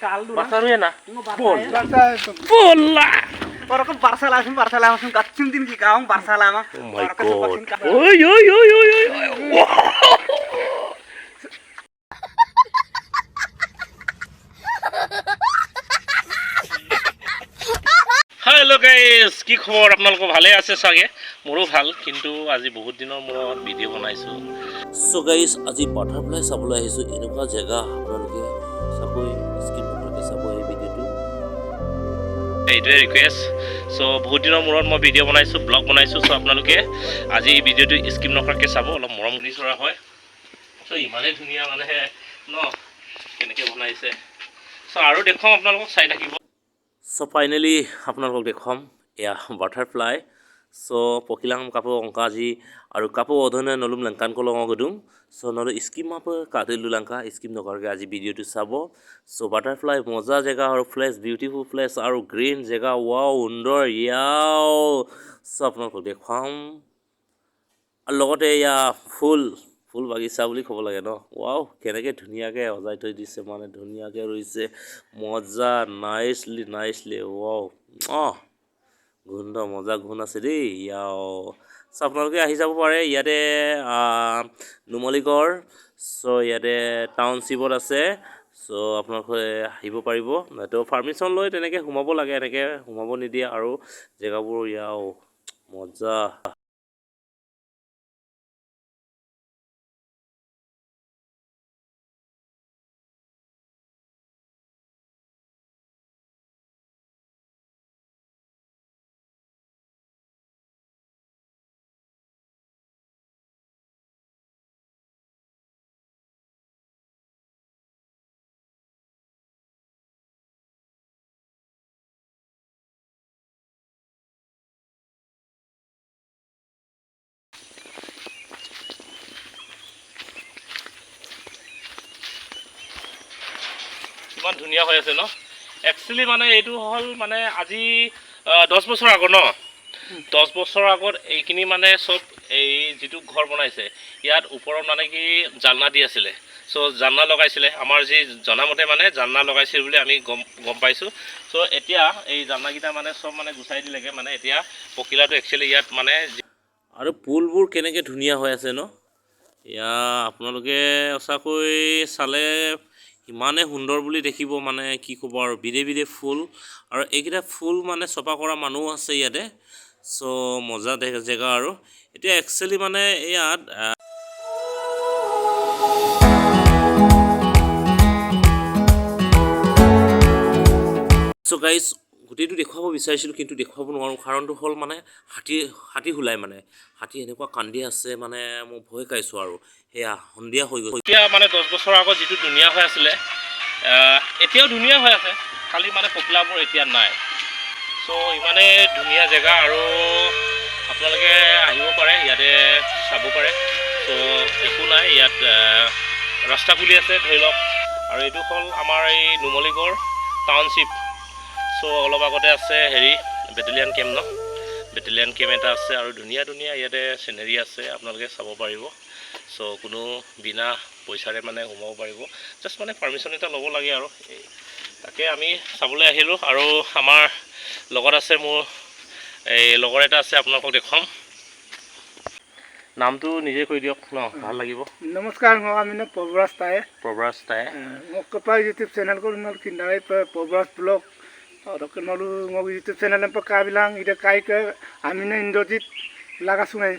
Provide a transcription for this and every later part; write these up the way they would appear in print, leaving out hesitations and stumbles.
Basaruya na. Bola. Orang kan Barca langsung kacung tin ki kaung Barca lama. Oh my god. Oi oi oi oi oi. Hello guys, কি খবৰ আপোনালোকৰ ভালে আছে চাগে মোৰো ভাল কিন্তু আজি বহুত দিনৰ মূৰত ভিডিঅ' বনাইছো সো গাইস আজি বাটাৰফ্লাই চাবলৈ আহিছো এনেকুৱা জায়গা আপোনালোকে চাবই স্কিপ নকৰাকে চাব এই ভিডিঅ'টো এইটোৱে ৰিকুৱেষ্ট সো বহুত দিনৰ মূৰত মই ভিডিঅ' বনাইছো ব্লগ বনাইছো সো আপোনালোকে আজি এই ভিডিঅ'টো স্কিপ নকৰাকে চাব অলপ মৰম কৰি চৰা হয় সো ইমানে ধুনীয়া মানে ন কেনেকৈ বনাইছে সো আৰু দেখুৱাম আপোনালোকক চাই থাকিব So finally, আপোনালোকক দেখুৱাম এয়া বাটাৰফ্লাই সো পকিলাং কাপো অংকাজি আৰু কাপো অধনে নলুম লংকান কলং গদুম সো নল স্কিম আপ কাটিলু লংকা স্কিম নকৰকে আজি ভিডিঅ'টো চাব সো বাটাৰফ্লাই মজা জেগা আৰু ফ্লেশ বিউটিফুল ফ্লেশ আৰু গ্ৰীন জেগা ওয়াও সুন্দৰ ইয়াও সো আপোনালোকক দেখুৱাম আৰু লগতে এয়া ফুল বাগিচা বুলি ক'ব লাগে ন ওয়াও কেনেকৈ ধুনীয়াকৈ সজাই থৈ দিছে মানে ধুনীয়াকৈ ৰৈছে মজা নাইসলি ওয়াও গুণ মজা গুণ আছে দেই ইয়াও সো আপোনালোকে আহি যাব পাৰে ইয়াতে নুমলীগড় সো ইয়াতে টাউনশ্বিপত আছে সো আপোনালোকে আহিব পাৰিব তো পাৰ্মিশ্যন লৈ তেনেকৈ সোমাব লাগে এনেকৈ সোমাব নিদিয়ে আৰু জেগাবোৰ ইয়াও মজা ইমান ধুনীয়া হৈ আছে ন একচুৱেলি মানে এইটো হ'ল মানে আজি 10 বছৰ আগত ন 10 বছৰ আগত এইখিনি মানে সব এই যিটো ঘৰ বনাইছে ইয়াত ওপৰত মানে কি জালনা দি আছিলে সো জালনা লগাইছিলে আমাৰ যি জনামতে মানে জালনা লগাইছিল বুলি আমি গম পাইছোঁ সো এতিয়া এই জালনাকেইটা মানে সব মানে গুচাই দিলেগে মানে এতিয়া পকিলাটো একচুৱেলি ইয়াত মানে আৰু পুলবোৰ কেনেকৈ ধুনীয়া হৈ আছে ন ইয়া আপোনালোকে সঁচাকৈ চালে ইমানে সুন্দৰ বুলি দেখিব মানে কি ক'ব আৰু বিধে ফুল আৰু এইকেইটা ফুল মানে চপা কৰা মানুহ আছে ইয়াতে সো মজা জেগা আৰু এতিয়া একচুৱেলি মানে ইয়াত সো গাইজ গোটেইটো দেখুৱাব বিচাৰিছিলোঁ কিন্তু দেখুৱাব নোৱাৰোঁ কাৰণটো হ'ল মানে হাতী ওলাই মানে হাতী এনেকুৱা কান্দি আছে মানে মই ভয় খাইছোঁ আৰু সেয়া সন্ধিয়া হৈ গ'ল এতিয়া মানে 10 বছৰ আগত যিটো ধুনীয়া হৈ আছিলে এতিয়াও ধুনীয়া হৈ আছে খালি মানে পকিলাবোৰ এতিয়া নাই সো ইমানে ধুনীয়া জেগা আৰু আপোনালোকে আহিব পাৰে ইয়াতে চাব পাৰে সো একো নাই ইয়াত ৰাস্তা খুলি আছে ধৰি লওক আৰু এইটো হ'ল আমাৰ এই নুমলীগড় টাউনশ্বিপ সো অলপ আগতে আছে হেৰি বেটেলিয়ান কেম্প ন বেটেলিয়ান কেম্প এটা আছে আৰু ধুনীয়া ইয়াতে চিনেৰি আছে আপোনালোকে চাব পাৰিব সো কোনো বিনা পইচাৰে মানে সোমাব পাৰিব জাষ্ট মানে পাৰ্মিশ্যন এটা ল'ব লাগে আৰু তাকে আমি চাবলৈ আহিলোঁ আৰু আমাৰ লগত আছে মোৰ এই লগৰ এটা আছে আপোনালোকক দেখুৱাম নামটো নিজে কৈ দিয়ক ন ভাল লাগিব নমস্কাৰ মই আমিনা প্ৰবৰাজ তাই মোক কপা YouTube channel ko nol kinai Prabaraj vlog আৰু নলু মই ইউটিউব চেনেল पर কাবিলাং ইটা কাইকে আমিনা ইন্দ্ৰজিৎ লাগাছো নাই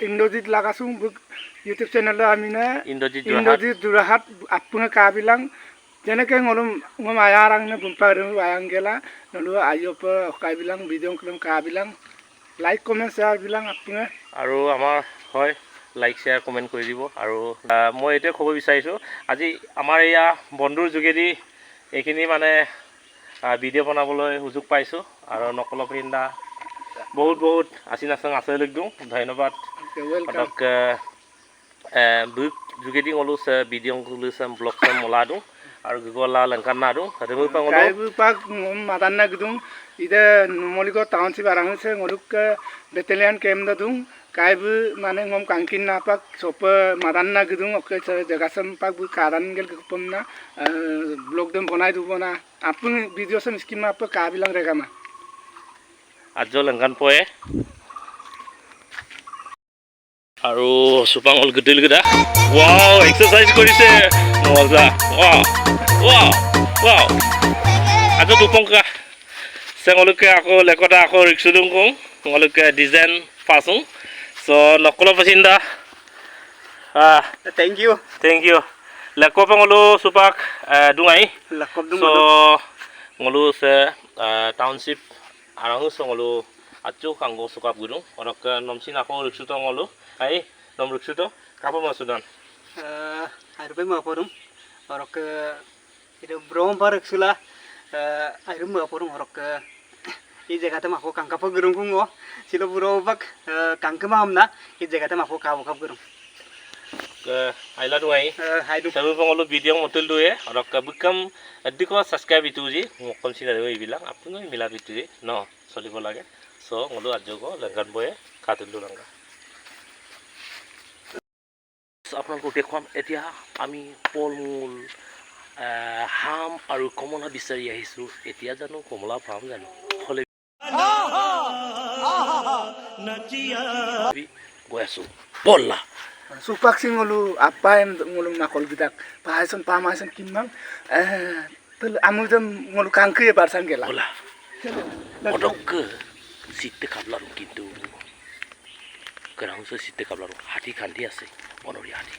ইন্দ্ৰজিৎ লাগাছো ইউটিউব চেনেল আমিনা ইন্দ্ৰজিৎ যোৰহাট আপুনে কাবিলাং যেনেকৈ নলুম মই মায়াৰাংনে বুম্পাৰ আয়াংগেলা নলু আইপ কাবিলাং ভিডিঅ ক্লম কাবিলাং লাইক কমেণ্ট শ্বেয়াৰ বিলাক আপুনে আৰু আমাৰ হয় লাইক শ্বেয়াৰ কমেণ্ট কৰি দিব আৰু মই এইটোৱে ক'ব বিচাৰিছোঁ আজি আমাৰ এয়া বন্ধুৰ যোগেদি এইখিনি মানে ভিডিঅ' বনাবলৈ সুযোগ পাইছোঁ আৰু নকলপ হিন্দা বহুত আছিনাচং আছে লিখোঁ ধন্যবাদ তাক বুক যোগেদি ওলো ভিডিঅ' খুলিছে ব্লগ চাম মলা দিওঁ আৰু গলা লংকান না দিওঁ পাক মাদান না গদুং ইদে নুমলীগড় টাউনশ্বিপ আৰাংছে ngoluk বেটেলিয়ান কেম্প দুং kaibu mana ngom kangkin na pak sopa madan na gedung oke jagasam pak bu karan gel kepom na blog dem bonai du bona apun video sam skim apa kabilang regama আজো লেংকান পয়ে আৰু সুপাঙল গুটিল গিটা wow exercise কৰিছে মজা wow wow wow আজো দুপংকা সেঙলকে আকৌ লেকটা আকৌ ৰিক্সুদুং কং ngolke design pasung so nokolo pasinda thank you leko pangolo supak dungai lakop dung so ngolu se township arang so ngolu acu kanggo sukap gudung orok nomsin ako riksuto ngolu ai nom riksuto kapo masudan ayrupe ma porum orok itu brom parek sula ayrum ma porum orok এই জায়গাতে মাফো কাঙ্কা ফো গরম কুঙ্গো ছিল পুরো বাক কাঙ্কা মাম না এই জায়গাতে মাফো কাবো কাব গরম আইলা দুয়াই হাইদু সাবু পঙলো ভিডিও মতল দুয়ে অরক বুকাম এদিকো সাবস্ক্রাইব ইতুজি মকম সিনারে এইবিলাক আপুনি মিলা বিতুজি ন চলিব লাগে সো ngolu আজগো লঙ্গান বয়ে কাতুলু লঙ্গা আপোনালোকক দেখুৱাম এতিয়া আমি ফলমূল হাম আৰু কমলা বিচাৰি আহিছো এতিয়া জানো কমলা পাম জানো ফলে গৈ আছো বল্লা supak sing ngolu apa yang ngolu nakol gidak pahasan pamasan kimang tel amu jam ngolu kangke ya barsan gela বলা অডক সিটে কাবলারু কিন্তু গ্রাউন্ডে সিটে কাবলারু হাতি খান্দি আছে বনরি হাতি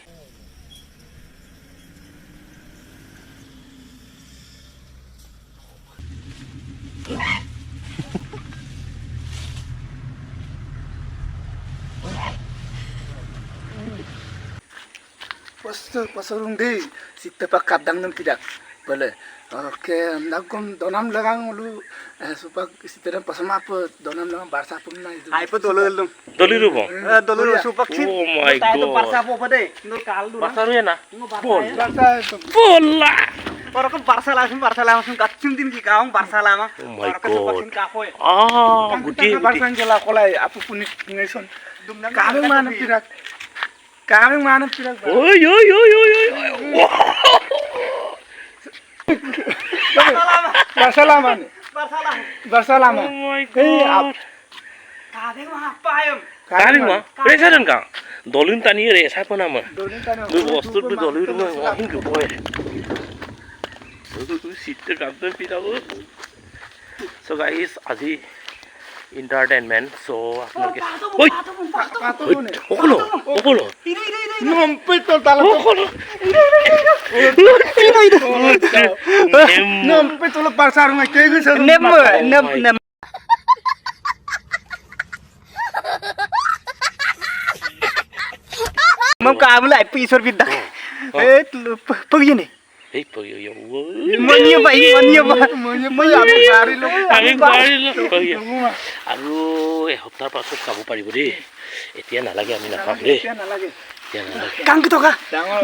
pasarung deh sitte pak kadang nem tidak boleh oke nagom donam lagang ngolu supak sitte dan pasama apa donam lagang barsa pun na itu হাই পো দলল দম দলিরু বং দলল সুপাক ছিন Oh my তাই তো God. পারসা পো পদে নো কাল দু বাসারু না বল barsa বল্লা ওরকম পারসা লাসুম গাচ্চুম দিন কি কাং পারসা লামা Oh my ওরকম সুপাক God. ছিন কাফয় গুটি barsa gela kolai apa pun ngeson kami mana tidak kami mana tidak ওই ওই ওই ওই ওই barsa lama nih barsa lama Oh my God. কাদে মা পায়ম Kali mah, resa dan kang, dolin tani resa apa nama? Dolin tani. Lu bostur tu dolin mah wahin ke boy. Lu sitte kantor pita lu. So guys, aji entertainment. So apnal ke. Oi, okolo, okolo. Numpit tol tala Okolo. numpit tol barsa rumah kayak gitu nem nem mom kaam lai pisor bidak pergi nih Hey, pergi ya. mania ba manya apa hari lu Angin bari lu. Aduh, haftar pasut kamu paribu deh. Etian lagi amin apa deh. lagi Etian lagi. kang gitu ka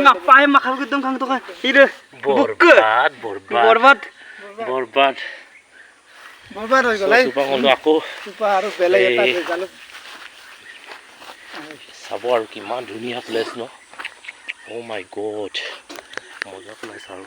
ngapain makal gitu kang gitu ka ide Borbat, borbat, borbat. babar hoy So, golai supang untuk aku supa harus bela ya tadi kalau চাব আৰু কিমান ধুনীয়া place ন অ' মাই god মজা place আৰু